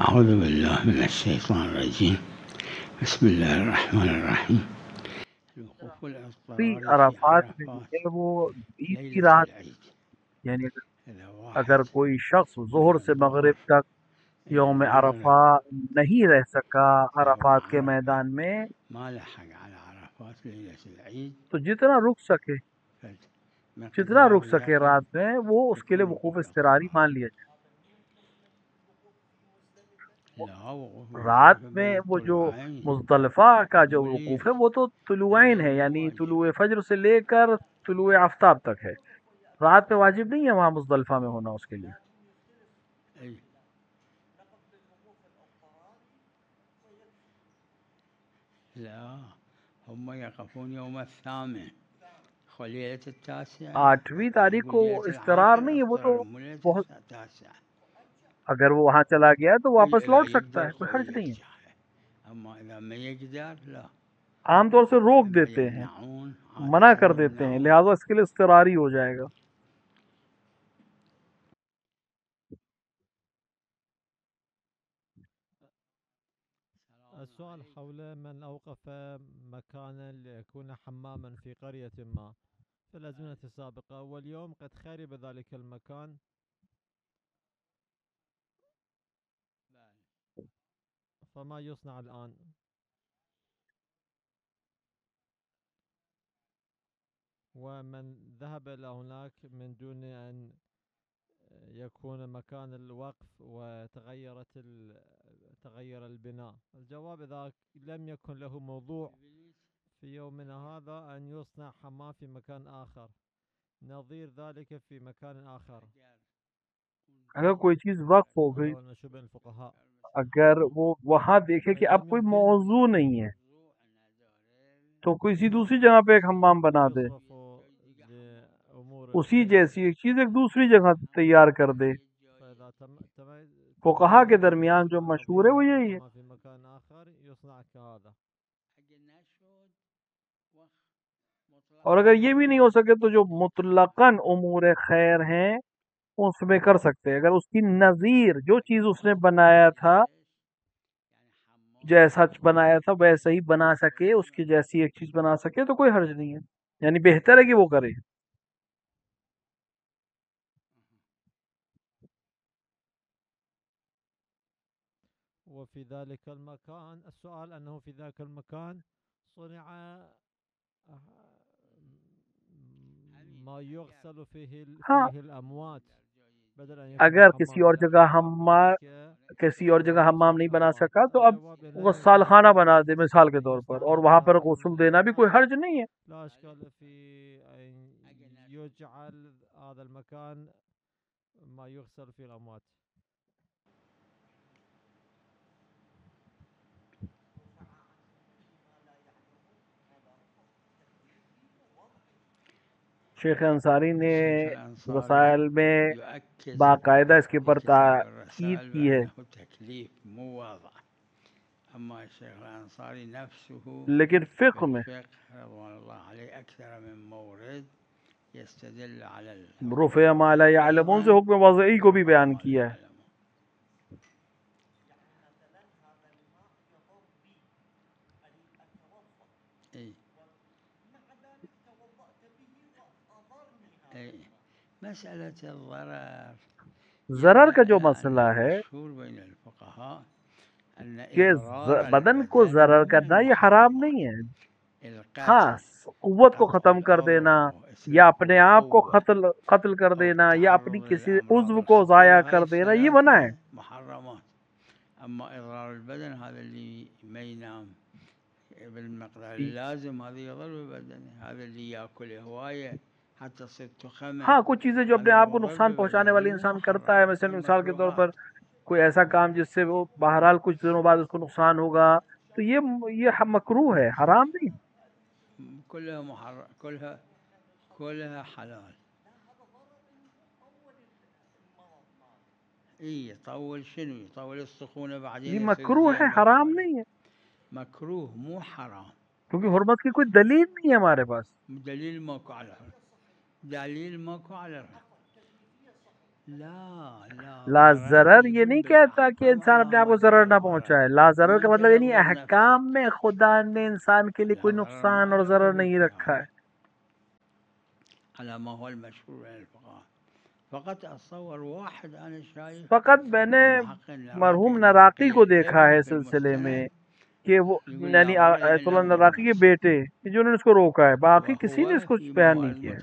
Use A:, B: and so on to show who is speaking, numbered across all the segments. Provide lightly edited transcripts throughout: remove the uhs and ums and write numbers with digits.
A: اعوذ باللہ من الشیطان الرجیم بسم اللہ الرحمن الرحیم الوقوف الاضطراری فی
B: عرفات میں جو
A: عرفات
B: ہے وہ عید کی
A: لیلۃ
B: رات،
A: العید
B: یعنی
A: اذا
B: اگر
A: واحد
B: کوئی شخص ظہر سے مغرب تک یوم عرفہ نہیں رہ سکا عرفات کے میدان میں
A: ما لحق على عرفات لیلۃ العید
B: تو جتنا رک سکے
A: مقدار یقین
B: رات میں وہ اس کے لیے وقوف اضطراری مان لیا جائے۔
A: لا وقوف
B: رات
A: اضطراری
B: میں
A: بین
B: وہ جو
A: الطلوعین
B: مزدلفہ کا جو
A: طولی
B: وقوف ہے وہ تو طلوعین ہے، یعنی
A: واجب
B: طلوع فجر سے لے کر طلوع آفتاب تک ہے۔ رات میں واجب نہیں ہے وہاں مزدلفہ میں ہونا اس کے لیے۔
A: ای لا هم يقفون يوم الثامن خلیلۃ التاسع
B: 8ویں تاریخ کو
A: لیلۃ
B: استقرار
A: العاشر
B: نہیں ہے، وہ
A: افطر
B: تو
A: مو لیلۃ
B: بہت،
A: التاسع
B: اگر وہ وہاں چلا گیا تو واپس لوٹ
A: الى
B: سکتا ہے،
A: يقدر
B: کوئی
A: قوي
B: حرج نہیں ہے۔
A: يرجع اما اذا ما يقدر لا
B: عام طور سے روک
A: اما
B: دیتے ہیں،
A: يمنعون
B: منع
A: عادة
B: کر دیتے ہیں،
A: يمنعون
B: لہٰذا اس کے لیے اضطراری ہو جائے گا۔
C: السؤال حول من أوقف مكانا ليكون حماما في قرية ما في الأزمنة السابقة واليوم قد خرب ذلك المكان، فما يصنع الآن؟ ومن ذهب إلى هناك من دون أن يكون مكان الوقف تغير البناء؟ الجواب إذا لم يكن له موضوع في يومنا هذا أن يصنع حمام في مكان آخر نظير ذلك في مكان آخر
B: اگر کوئی چیز وقف ہو گئی،
C: ولو نشوب الفقهاء
B: اگر وہ وہاں دیکھے کہ اب
C: فإذا
B: کوئی
C: ممكن
B: موضوع نہیں ہے تو کسی دوسری جگہ پہ ایک حمام بنا دے،
C: يصرف لأمور
B: اسی
C: الخير،
B: جیسی ایک چیز ایک دوسری جگہ تیار کر دے۔
C: فإذا
B: فقہا کے
C: تمكن من
B: درمیان جو
C: إصلاح
B: مشہور ہے
C: نظير
B: وہ
C: هذا
B: یہی ہے۔
C: الحمام في مكان آخر يصنع كهذا.
B: اور اگر یہ بھی نہیں ہو سکے تو جو مطلقاً امور خیر ہیں اس میں کر سکتے ہیں، اگر اس کی نظیر جو چیز اس نے بنایا تھا، جیسا بنایا تھا ویسا ہی بنا سکے، اس کی جیسی ایک چیز بنا سکے تو کوئی حرج نہیں ہے، یعنی بہتر ہے کہ وہ کرے۔
C: وفي ذلك المكان السؤال أنه في ذاك المكان صنع ما يغسل
B: ہاں،
C: فيه الأموات بدل أن يكون
B: اگر
C: حمام
B: کسی اور
C: في
B: جگہ
C: القبر هناك
B: کسی اور جگہ حمام نہیں بنا
C: مستحضرات.
B: سکا تو اب
C: الجواب
B: غسال
C: لا
B: خانہ بنا
C: إشكال
B: دے
C: في
B: مثال کے
C: أن
B: طور پر،
C: يصنع
B: اور وہاں پر
C: هذا
B: غسل دینا بھی کوئی حرج نہیں ہے۔
C: لا إشكال في أن يجعل هذا المكان ما يغسل فيه الأموات.
B: شیخ انصاری نے
A: الشيخ الأنصاري
B: رسائل میں
A: يؤكد
B: باقاعدہ اس کے
A: في
B: اوپر
A: كتاب
B: تاکید
A: الرسائل
B: کی ہے،
A: بأنه تكليف مو واضح. أما الشيخ الأنصاري نفسه
B: لیکن فقہ میں
A: بالفقه رضوان الله عليه أكثر من مورد يستدل على
B: رفع ما لا يعلمون سے حکم وضعی کو بھی بیان کیا ہے۔
A: مسألة الضرر
B: ضرر کا جو مسئلہ ہے
A: مشهور بين الفقهاء أن
B: کہ
A: إضرار
B: بدن کو
A: البدن
B: ضرر
A: مو من
B: کرنا یہ حرام نہیں ہے،
A: المحرمات.
B: ہاں
A: القتل
B: قوت کو
A: قطع
B: ختم کر دینا
A: العضو
B: یا
A: إسلاب
B: اپنے آپ کو
A: القوة
B: قتل کر
A: أو
B: دینا یا اپنی
A: التعرض
B: کسی
A: للأمراض
B: عضو کو ضائع
A: الخطيرة، هاي
B: کر دینا، یہ منع ہے۔
A: الثلاثة محرمات. أما إضرار البدن هذا اللي ما ينام بالمقدار اللازم هذا يضر ببدنه، هذا اللي يأكل هواية حتى تصير تخمة،
B: ہاں کچھ چیزیں جو اپنے
A: هذا
B: آپ کو
A: مضر
B: نقصان پہنچانے والی
A: ببدنه مو
B: انسان کرتا ہے،
A: محرم
B: مثلا
A: من
B: مثال کے طور پر
A: المكروهات.
B: کوئی ایسا کام جس سے وہ بہرحال کچھ دنوں بعد اس کو نقصان ہوگا تو یہ مکروہ ہے، حرام نہیں۔
A: كلها محرم، كلها حلال. يطول شنو؟ يطول السخونة بعدين
B: یہ
A: يصير
B: مکروہ ہے،
A: زين بس
B: حرام
A: خلاص.
B: نہیں ہے،
A: مكروه مو حرام.
B: کیونکہ حرمت کی کوئی دلیل نہیں ہے ہمارے پاس۔
A: دليل ماكو على الحرام، دليل ماكو على الحرام.
B: لا ضرر یہ نہیں کہتا کہ انسان اپنے آپ کو ضرر نہ پہنچائے. لا ضرر کا مطلب یہ نہیں احکام میں خدا نے انسان کے لیے کوئی نقصان اور ضرر نہیں رکھا ہے. فقط میں نے مرحوم نراقی کو دیکھا ہے سلسلے میں کہ وہ یعنی آیت اللہ نراقی کے بیٹے جنہوں نے اس کو روکا ہے، باقی کسی نے اس کو بیان نہیں کیا.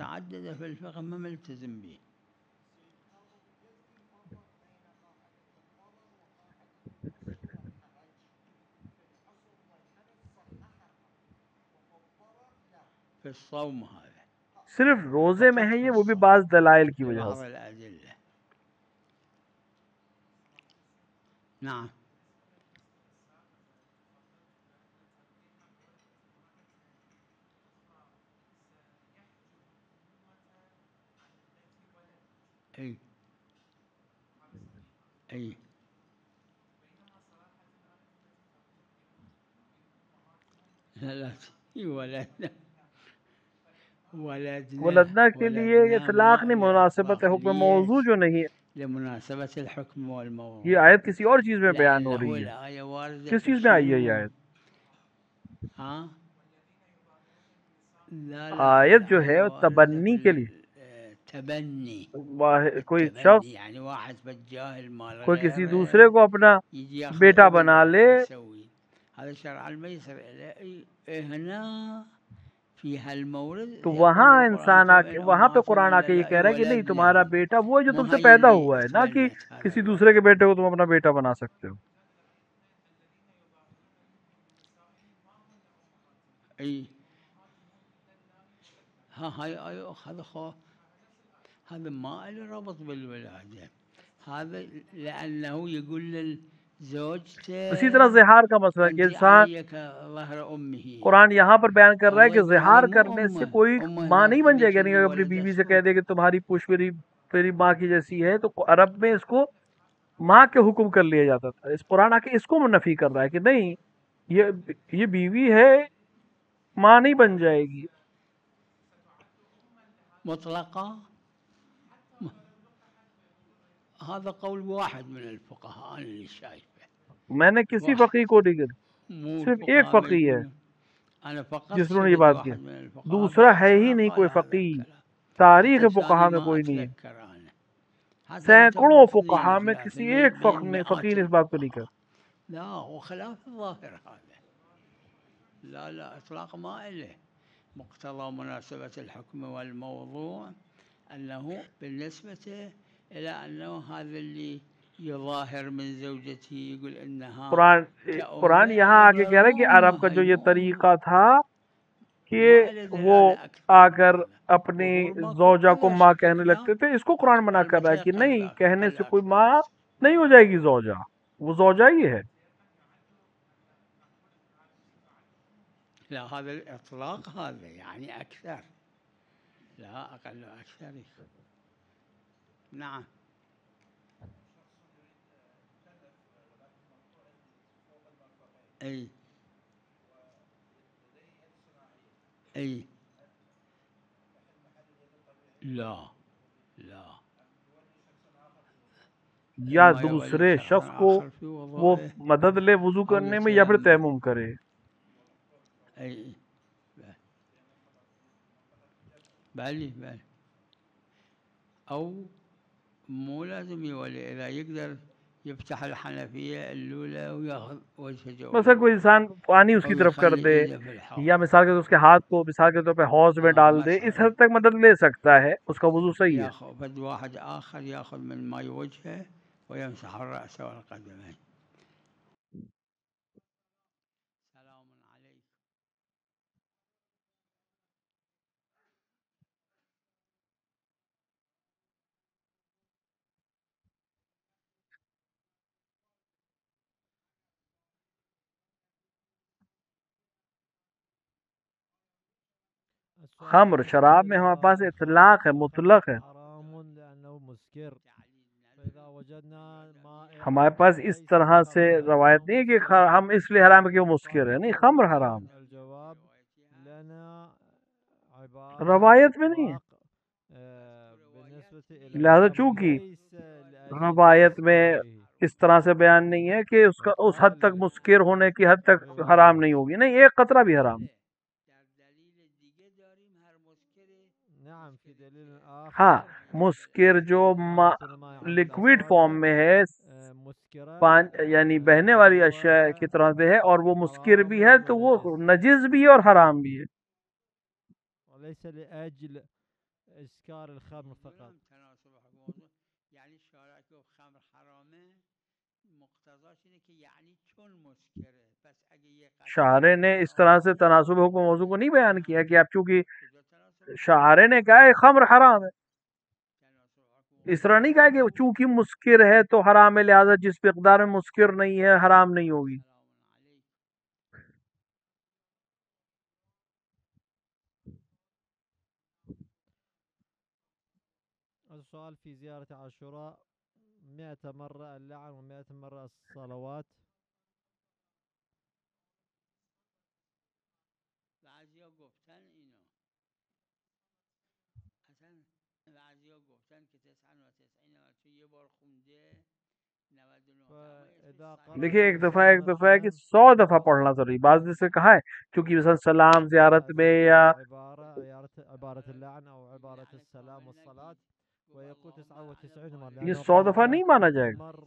B: صرف روزے میں ہے یہ، وہ بھی بعض دلائل کی وجہ سے.
A: نعم. اي اي لا
B: ولدنا کے لیے اطلاق نہیں، مناسبت حکم موضوع جو نہیں ہے.
A: لمناسبت الحكم والموضوع.
B: یہ آیت کسی اور چیز میں بیان ہو رہی ہے. کس چیز میں آئی ہے یہ آیت؟ آیت جو ہے وہ تبنی کے لیے.
A: تبنی
B: کوئی شخص
A: يعني واحد بجاهل مال
B: کوئی کسی دوسرے کو اپنا بیٹا بنا لے،
A: هذا شرع الميسر هنا في هالمورد.
B: تو وہاں انسان وہاں پہ قرآن آ کے یہ کہہ رہا ہے کہ نہیں، تمہارا بیٹا وہ ہے جو تم سے پیدا ہوا ہے، نہ کہ کسی دوسرے کے بیٹے کو تم اپنا بیٹا بنا سکتے ہو.
A: هذا ما له ربط بالولادة، هذا لأنه يقول للزوجته
B: اسی طرح زہار کا مسئلہ کہ انسان قرآن یہاں پر بیان کر رہا ہے کہ زہار کرنے سے کوئی ماں نہیں بن جائے گی. یعنی اگر اپنی بیوی سے کہہ دے کہ تمہاری پوچھ میری ماں کی جیسی ہے، تو عرب میں اس کو ماں کے حکم کر لیا جاتا تھا. اس قرآن آ کے اس کو منفی کر رہا ہے کہ نہیں، یہ بیوی ہے، ماں نہیں بن جائے گی.
A: مطلقا هذا قول واحد من الفقهاء اللي شايفه.
B: میں نے کسی فقی کو نہیں کہا، صرف ایک فقی ہے جس نے یہ بات کی، دوسرا ہے ہی نہیں کوئی فقی. تاریخ فقہا میں کوئی نہیں ہے، سینکڑوں فقہا میں کسی ایک فقی نے اس بات کو نہیں کہا.
A: لا هو خلاف الظاهر هذا. لا اطلاق ما له. مقتضى مناسبة الحكم والموضوع أنه بالنسبة إلى أنه هذا اللي يظاهر من زوجته يقول إنها
B: قرآن یہاں آگے کہہ رہا ہے کہ عرب کا جو یہ طریقہ تھا کہ وہ آ کر اپنی زوجہ کو ماں کہنے لگتے تھے، اس کو قرآن منع کر رہا ہے کہ نہیں، کہنے سے کوئی ماں نہیں ہو جائے گی زوجہ، وہ زوجہ ہی ہے.
A: لا هذا الإطلاق هذا يعني أكثر، لا أقل أكثر. نعم. أي لا
B: یا دوسرے شخص کو وہ مدد لے وضو کرنے میں یا پھر تیمم کرے.
A: بالي أو مو لازم يولي، إذا يقدر يفتح الحنفية الأولى وياخذ وجه جوه.
B: مثلا کوئی انسان پانی اس کی طرف کر دے، یا مثال کے طور اس کے ہاتھ کو مثال کے طور پہ حوض میں ڈال دے، اس حد تک مدد لے سکتا ہے، اس کا وضو صحیح ہے.
A: فد واحد آخر ياخذ من ماء وجهه ويمسح الرأس والقدمين. سلام عليكم.
B: خمر شراب میں ہمارے پاس اطلاق ہے، مطلق ہے. ہمارے پاس اس طرح سے روایت نہیں ہے کہ ہم اس لیے حرام ہے کہ وہ مسکر ہے. نہیں، خمر حرام روایت میں نہیں ہے. لہذا چونکہ روایت میں اس طرح سے بیان نہیں ہے کہ اس کا اس حد تک مسکر ہونے کی حد تک حرام نہیں ہوگی، نہیں، ایک قطرہ بھی حرام. ہاں، مسکر جو لکوڈ فارم میں ہے، یعنی بہنے والی اشیاء کی طرح سے ہے، اور وہ مسکر بھی ہے تو وہ نجس بھی ہے اور حرام بھی ہے.
C: وليس لأجل إسكار الخمر فقط.
A: یعنی شارع کو خمر حرامه مقتضاش اینه که یعنی چون مسکره، پس اگه یه
B: شاعرے نے اس طرح سے تناسب حکم موضوع کو نہیں بیان کیا کہ آپ چونکہ شاعرے نے کہا ہے خمر حرام ہے، اس طرح نہیں کہا کہ چونکہ مسکر ہے تو حرام ہے، لہذا جس مقدار میں مسکر نہیں ہے حرام نہیں ہوگی.
C: السؤال في زيارة عاشوراء 100 مرة اللعن و100 مرة الصلوات.
A: بعضیا گفتن اینو، اصلا بعضیا گفتن که 99 و تو یه بار خونده 99.
B: دیکھیے ایک دفعہ ہے کہ 100 دفعہ پڑھنا ضروری، بعض سے کہا ہے چونکہ مثلا سلام زیارت میں یا
C: عبارة اللعن او عبارة السلام والصلاة ويقول 99 مرة،
B: یہ 100 دفعہ نہیں مانا جائے گا.
C: مرة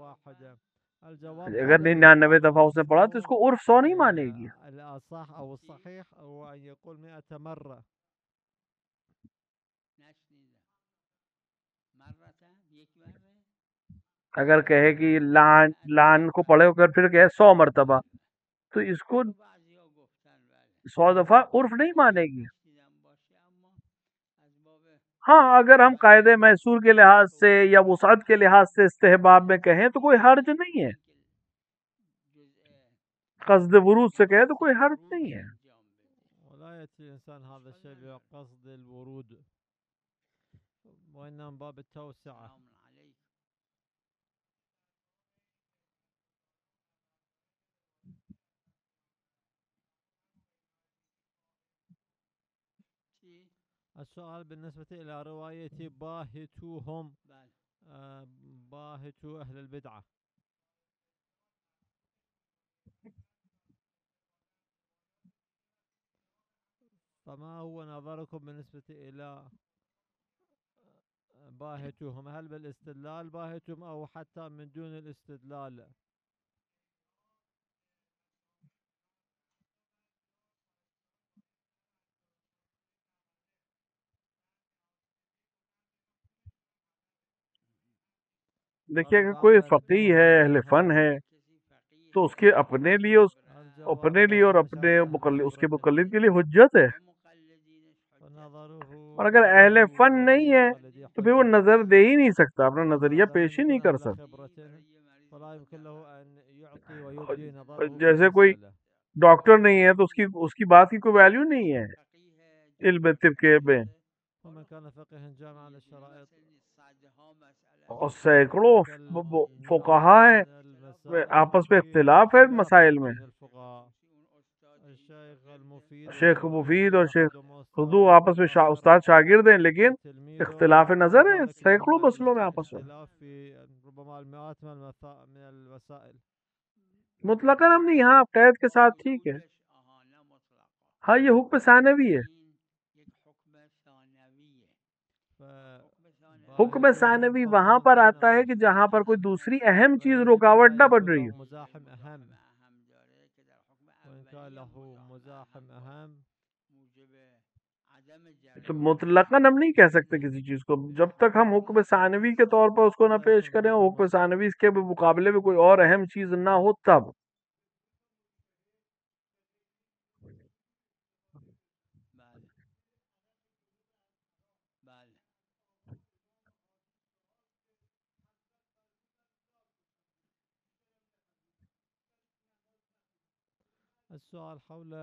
C: واحدة.
B: اگر 99 دفعہ اس نے پڑھا تو اس کو عرف 100 نہیں مانے گی.
C: الأصح او الصحيح هو ان يقول 100 مرة.
B: اگر کہے کہ لعن کو پڑھے کر پھر کہے 100 مرتبہ تو اس کو 100 دفعہ عرف نہیں مانے گی. ہاں، اگر ہم قاعدے میسور کے لحاظ سے یا وسعت کے لحاظ سے استحباب میں کہیں تو کوئی حرج نہیں ہے، قصد ورود سے کہے تو کوئی حرج نہیں ہے.
C: ولا يأتي الإنسان هذا الشيء بقصد الورود وإنما باب التوسعة. السؤال بالنسبة إلى رواية باهتوهم، باهتوا أهل البدعة، فما هو نظركم بالنسبة إلى باهتوهم؟ هل بالاستدلال باهتهم أو حتى من دون الاستدلال؟
B: دیکھیے اگر کوئی فقیہ ہے، اہل فن ہے، تو اس کے اپنے لیے اور اپنے اس کے مقلد کے لیے حجت ہے. اور اگر اہل فن نہیں ہے تو پھر وہ نظر دے ہی نہیں سکتا، اپنا نظریہ پیش ہی نہیں کر سکتا. جیسے کوئی ڈاکٹر نہیں ہے تو اس کی بات کی کوئی ویلیو نہیں ہے علم طب کے میں. اور سینکڑوں فقہا ہیں، آپس میں اختلاف ہے مسائل میں. شیخ مفید اور شیخ خدو آپس میں استاد شاگرد ہیں، لیکن اختلاف نظر ہے سینکڑوں مسئلوں میں آپس میں. مطلقاً ہم نہیں، ہاں قید کے ساتھ ٹھیک ہے. ہاں یہ حکم ثانوی ہے. حکم ثانوی وہاں پر آتا ہے کہ جہاں پر کوئی دوسری اہم چیز رکاوٹ نہ بن رہی ہو. تو مطلقاً ہم نہیں کہہ سکتے کسی چیز کو جب تک ہم حکم ثانوی کے طور پر اس کو نہ پیش کریں، حکم ثانوی کے مقابلے میں کوئی اور اہم چیز نہ ہو تب.
C: السؤال حول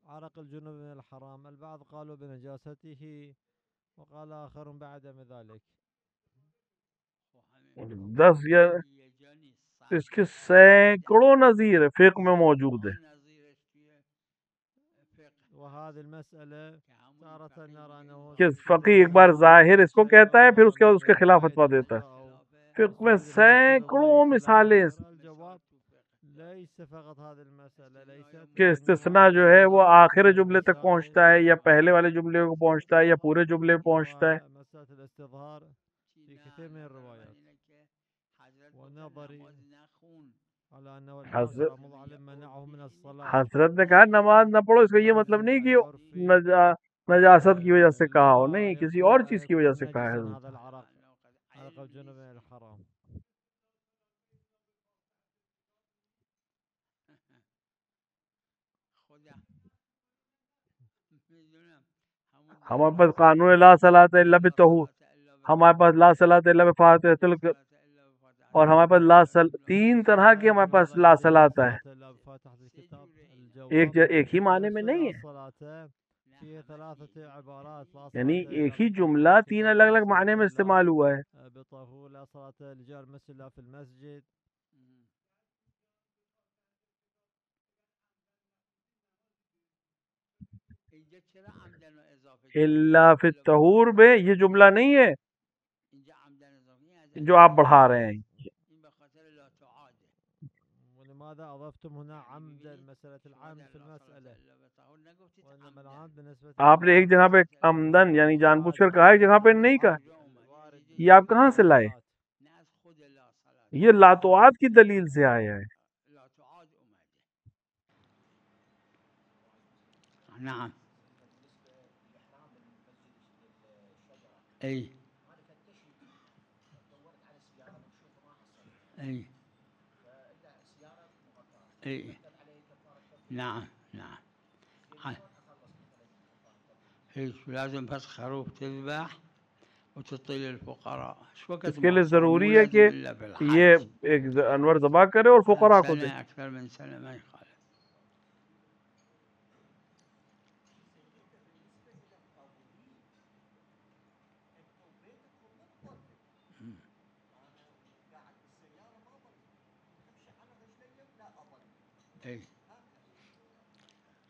C: عرق الجنوب من الحرام، البعض قالوا بنجاسته وقال آخرون بعدم ذلك.
B: 10 یا اس کے سینکڑوں نظیر فقہ میں موجود ہے.
C: وهذه المسألة تارة نرى أنه
B: کہ فقی ایک بار ظاہر اس کو کہتا ہے پھر اس کے بعد اس کے خلاف فتویٰ دیتا ہے. فقہ میں سینکڑوں مثالیں
C: الجواب ليس فقط هذه المسألة ليست
B: کہ استثناء جو ہے وہ آخر جملے تک پہنچتا ہے یا پہلے والے جملے کو پہنچتا ہے یا پورے جملے پہنچتا ہے.
C: مسألة الاستظهار في كثير من الروايات ونظري على أنه الآخر مظلم منعه من الصلاة.
B: حضرت نے کہا نماز نہ پڑھو، اس کا یہ مطلب نہیں کہ نجاست کی وجہ سے کہا ہو، نہیں، کسی اور چیز کی وجہ سے کہا ہے.
C: هذا العرق عرق الجنب من الحرام.
B: ہمارے پاس قانون لا صلاۃ الا بالطہور، ہمارے پاس لا صلاۃ الا بفاتحۃ اور ہمارے پاس تین طرح کی ہمارے پاس لا صلاۃ ہے. ایک ہی معنی میں نہیں ہے، یعنی ایک ہی جملہ تین الگ الگ معنی میں استعمال ہوا ہے. الا فی الطہور میں یہ جملہ نہیں ہے جو آپ بڑھا رہے ہیں.
C: ولماذا أضفتم هنا عمدا مسألة العمد في المسألة؟ وإنما العمد بالنسبة
B: آپ نے ایک جگہ پہ عمدن یعنی جان بوجھ کر کہا، ایک جگہ پہ نہیں کہا. یہ آپ کہاں سے لائے؟ یہ لاتعاد کی دلیل سے آیا ہے.
A: نعم اي اي اي نعم نعم ايش لازم بس خروف تذبح وتعطي للفقراء.
B: اس کے لیے ضروری ہے کہ یہ ایک انور ذبح کرے اور فقراء کو دے.
A: اکثر من سنة ما يخالف.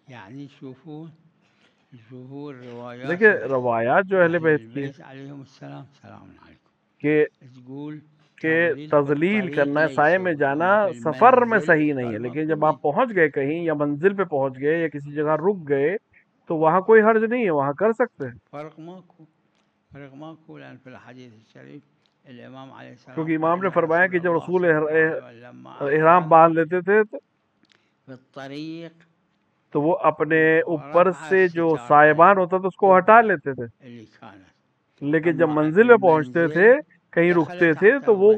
A: یعنی شوفوا الروایات
B: دیکھیں روایات جو اہل بیت کی
A: علیہم السلام سلام
B: علیکم کہ تذلیل کرنا، سائے میں جانا سفر میں صحیح نہیں ہے، لیکن جب آپ پہنچ گئے کہیں یا منزل پہ پہنچ گئے یا کسی جگہ رک گئے تو وہاں کوئی حرج نہیں ہے، وہاں کر سکتے ہیں.
A: فرق ماکو لأن فی الحدیث الشریف الامام علیہ السلام
B: کیونکہ امام نے فرمایا کہ جب رسول احرام باندھ لیتے تھے تو وہ اپنے اوپر سے جو سائبان ہوتا تھا اس کو ہٹا لیتے تھے، لیکن جب منزل میں پہنچتے تھے کہیں رکتے تھے تو وہ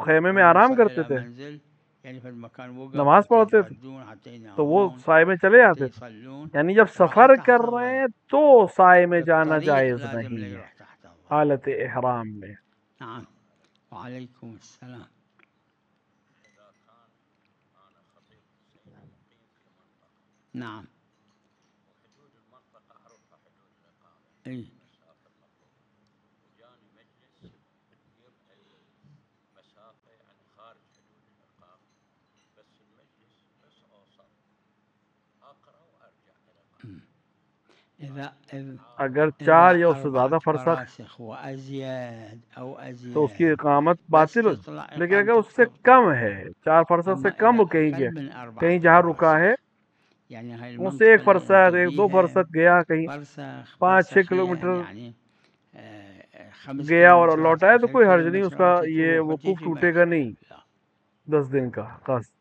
B: خیمے میں آرام کرتے تھے، نماز پڑھتے تھے تو وہ سائے میں چلے جاتے تھے. یعنی جب سفر کر رہے ہیں تو سائے میں جانا جائز نہیں ہے حالت احرام میں.
A: وعلیکم السلام. نعم اي
B: اگر 4 یا اس سے زیادہ فرسخ تو اس کی اقامت باطل ہو، لیکن اگر اس سے کم ہے، 4 فرسخ سے کم کہیں گیا، کہیں جہاں رکا ہے اس سے 1 فرسخ 2 فرسخ گیا، کہیں 5-6 کلومیٹر گیا اور لوٹا ہے تو کوئی حرج نہیں، اس کا یہ وقوف ٹوٹے گا نہیں 10 دن کا قصد.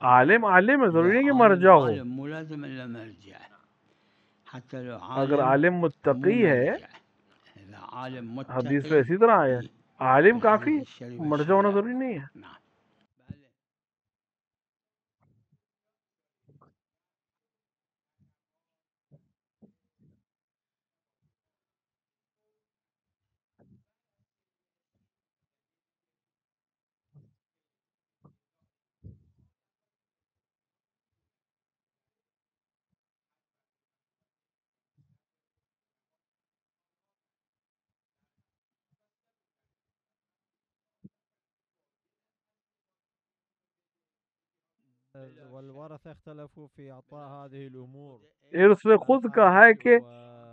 B: عالم ہے، ضروری ہے کہ مرجع ہو. اگر عالم متقی ہے، حدیث میں اسی طرح آیا ہے، عالم کافی، مرجع ہونا ضروری نہیں ہے.
C: والورثة اختلفوا في إعطاء هذه الأمور
B: اس نے خود کہا ہے کہ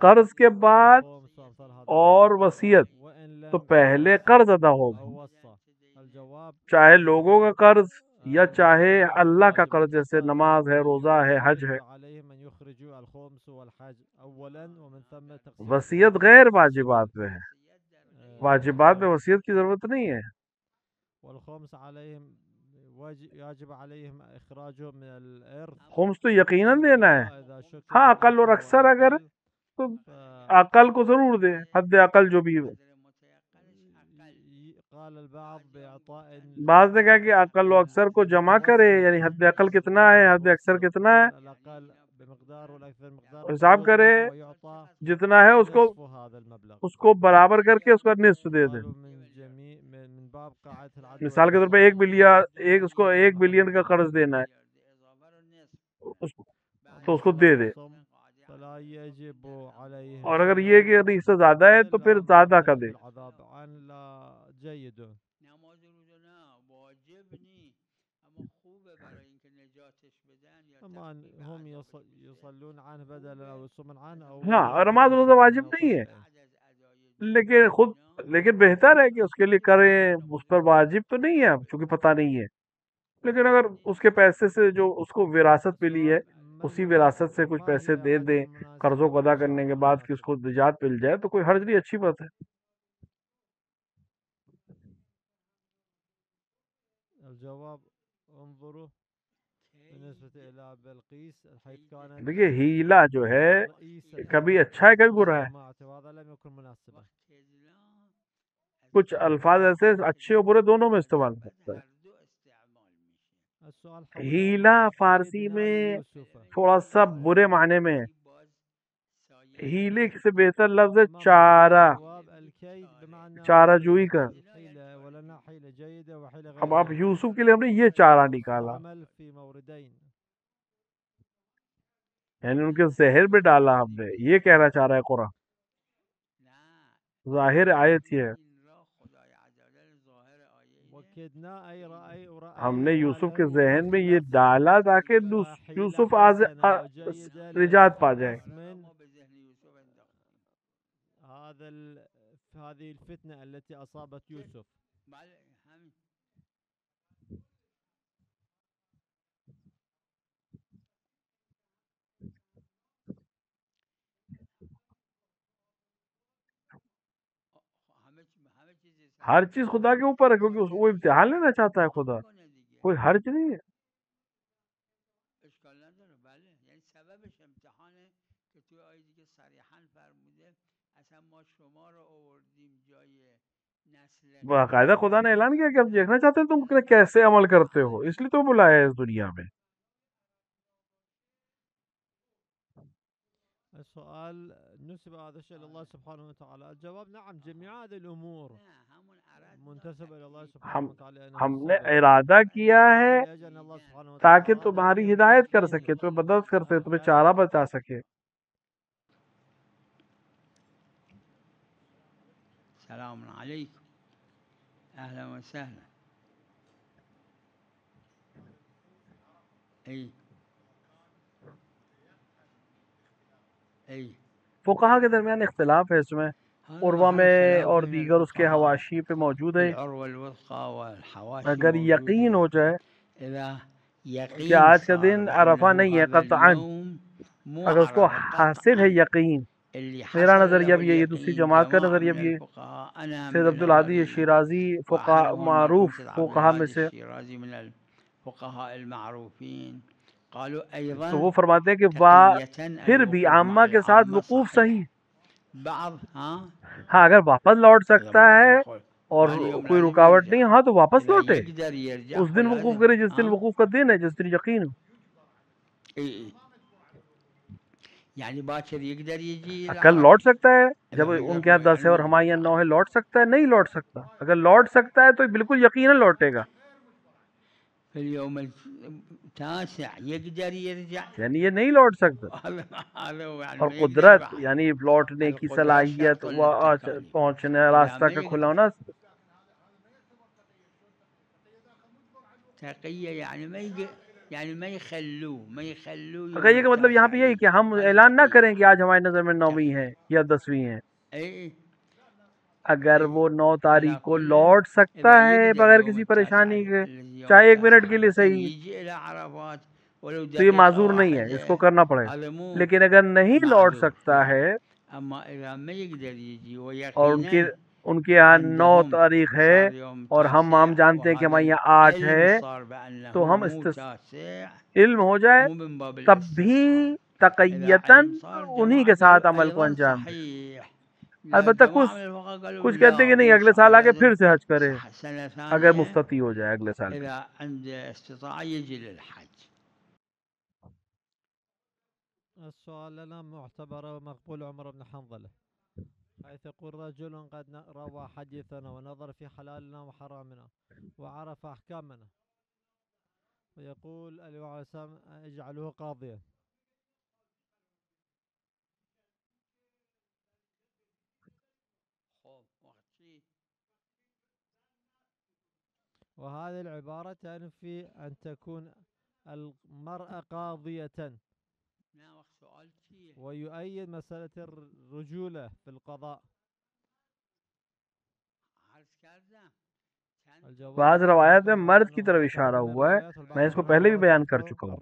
B: قرض کے بعد
C: والخمس وأمثال هذا
B: اور وصیت
C: وإن
B: تو
C: لم
B: پہلے قرض ادا ہوگا،
C: أو وصى. الجواب
B: چاہے لوگوں کا قرض یا چاہے اللہ کا قرض، جیسے نماز ہے، روزہ ہے، حج ہے۔
C: عليهم أن يخرجوا الخمس والحج أولا ومن ثم تقسيم
B: وصیت غیر واجبات میں ہے، واجبات میں وصیت کی ضرورت نہیں ہے۔
C: والخمس عليهم يجب عليهم إخراجهم من الإرث
B: خمس تو یقیناً دینا ہے،
C: إذا شك
B: ہاں اقل اور اکثر اگر تو عقل کو ضرور دے، حد عقل جو بھی ہو۔
C: قال البعض بإعطاء
B: بعض نے کہا کہ عقل و اکثر کو جمع کرے، یعنی حد عقل کتنا ہے، حد اکثر کتنا ہے،
C: الأقل بمقدار والأكثر مقدار
B: حساب کرے،
C: ويعطى
B: جتنا ہے
C: نصف هذا المبلغ.
B: اس کو برابر کر کے اس کا نصف دے دے۔
C: قالوا من باب قاعدة العدل
B: مثال کے طور پہ اس کو 1 بلین کا قرض دینا ہے، تو اس کو دے دے،
C: فلا يجب عليهم
B: اور اگر یہ کہ اس سے زیادہ ہے تو پھر زیادہ کا دے۔
C: العذاب عن لا جيد. طبعا هم يصلون عنه بدلا او يصومون عنه او
B: ہاں نماز روزہ واجب نہیں ہے، لیکن بہتر ہے کہ اس کے لیے کریں، اس پر واجب تو نہیں ہے چونکہ پتہ نہیں ہے، لیکن اگر اس کے پیسے سے جو اس کو وراثت ملی ہے اسی وراثت سے کچھ پیسے دے دیں قرضوں کو ادا کرنے کے بعد کہ اس کو نجات مل جائے تو کوئی حرج نہیں، اچھی بات ہے۔
C: الجواب انظروا بالنسبة إلى بلقيس حيث كانت
B: دیکھیے ہیلا جو ہے کبھی اچھا ہے کبھی برا ہے،
C: وهذا لم يكن مناسبا.
B: کچھ الفاظ ایسے اچھے اور برے دونوں میں استعمال کرتا ہے۔
C: السؤال
B: ہیلا فارسی میں تھوڑا سا برے معنی میں ہے، ہیلے سے بہتر لفظ ہے چارہ،
C: جواب الكيد بمعنى
B: چارہ جوئی کا۔
C: حيلة ولنا حيلة جيدة وحيلة
B: اب
C: غير
B: آپ یوسف کے لیے ہم نے یہ چارہ نکالا،
C: عمل في موردين.
B: یعنی ان کے ذہن میں ڈالا ہم نے، یہ کہنا چاہ رہا ہے قرآن، ظاہر آیت یہ ہے۔
C: وكدنا أي رأي
B: ہم نے یوسف کے ذہن میں یہ ڈالا تاکہ یوسف نجات پا جائے۔
C: هذه الفتنة التي أصابت يوسف.
B: ہر چیز خدا کے اوپر ہے کیونکہ وہ امتحان لینا چاہتا ہے، خدا کوئی حرج نہیں ہے۔ باقاعدہ خدا نے اعلان کیا کہ ہم دیکھنا چاہتے ہیں تم کیسے عمل کرتے ہو، اس لیے تو بلایا ہے اس دنیا میں۔
C: السؤال نسب هذا الشيء لله سبحانه وتعالى. الجواب نعم، جميع هذه الأمور منتسبة إلى الله سبحانه وتعالى.
B: ہم نے ارادہ کیا ہے تاکہ تمہاری ہدایت کر سکے، تمہیں مدد کر سکے، تمہیں چارہ بتا سکے۔
A: سلام علیکم، اہلا وسہلا۔
B: فقہا کے درمیان اختلاف ہے اس میں، عروہ میں اور دیگر اس کے حواشی پہ موجود ہے۔ اگر یقین ہو جائے کہ آج کا دن عرفہ نہیں ہے قطعاً، اگر اس کو حاصل ہے یقین، میرا نظریہ بھی ہے، یہ دوسری جماعت کا نظریہ بھی ہے، سید عبدالہادی شیرازی فقہا معروف فقہا میں سے، تو وہ فرماتے ہیں کہ پھر بھی عامہ کے ساتھ وقوف صحیح، ہاں اگر واپس لوٹ سکتا ہے اور کوئی رکاوٹ نہیں، ہاں تو واپس لوٹے، اس دن وقوف کرے جس دن وقوف کا دن ہے، جس دن یقین ہو۔ کل لوٹ سکتا ہے، جب ان کے یہاں 10 ہے اور ہمارے یہاں 9 ہے، لوٹ سکتا ہے، نہیں لوٹ سکتا، اگر لوٹ سکتا ہے تو بالکل یقیناً لوٹے گا، یعنی یہ نہیں لوٹ سکتا، اور قدرت یعنی لوٹنے کی صلاحیت، پہنچنے راستہ کا کھلا ہونا،
A: یعنی میں خلو
B: اگر یہ کہ مطلب یہاں پہ یہی کہ ہم اعلان نہ کریں کہ آج ہماری نظر میں 9ویں ہے یا 10ویں ہے. اگر وہ 9 تاریخ کو لوٹ سکتا ہے بغیر کسی پریشانی کے، چاہے 1 منٹ کے لیے صحیح، تو یہ معذور نہیں ہے، اس کو کرنا پڑے. لیکن اگر نہیں لوٹ سکتا ہے اور ان کے یہاں 9 تاریخ ہے اور ہم جانتے ہیں کہ ہمارے یہاں 8 ہے، تو ہم علم ہو جائے تب بھی تقیتاً انہی کے ساتھ عمل کو انجام دیں. البتہ کچھ کہتے ہیں کہ نہیں اگلے سال آگے پھر سے حج کرے اگر مستطیع ہو جائے اگلے سال.
C: السؤال لنا معتبر ومقبول عمر بن حنظلة حيث يقول رجل قد روى حديثنا ونظر في حلالنا وحرامنا وعرف أحكامنا ويقول الوعسام اجعله قاضيا. وهذه العبارة تنفي أن تكون المرأة قاضية ويؤيد مسألة الرجولة في القضاء.
B: بعض روایت میں مرد کی طرف اشارہ ہوا ہے، میں اس کو پہلے بھی بیان کر چکا ہوں.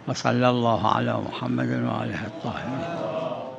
A: وصلی اللہ علی محمد و آلہ الطاہرین.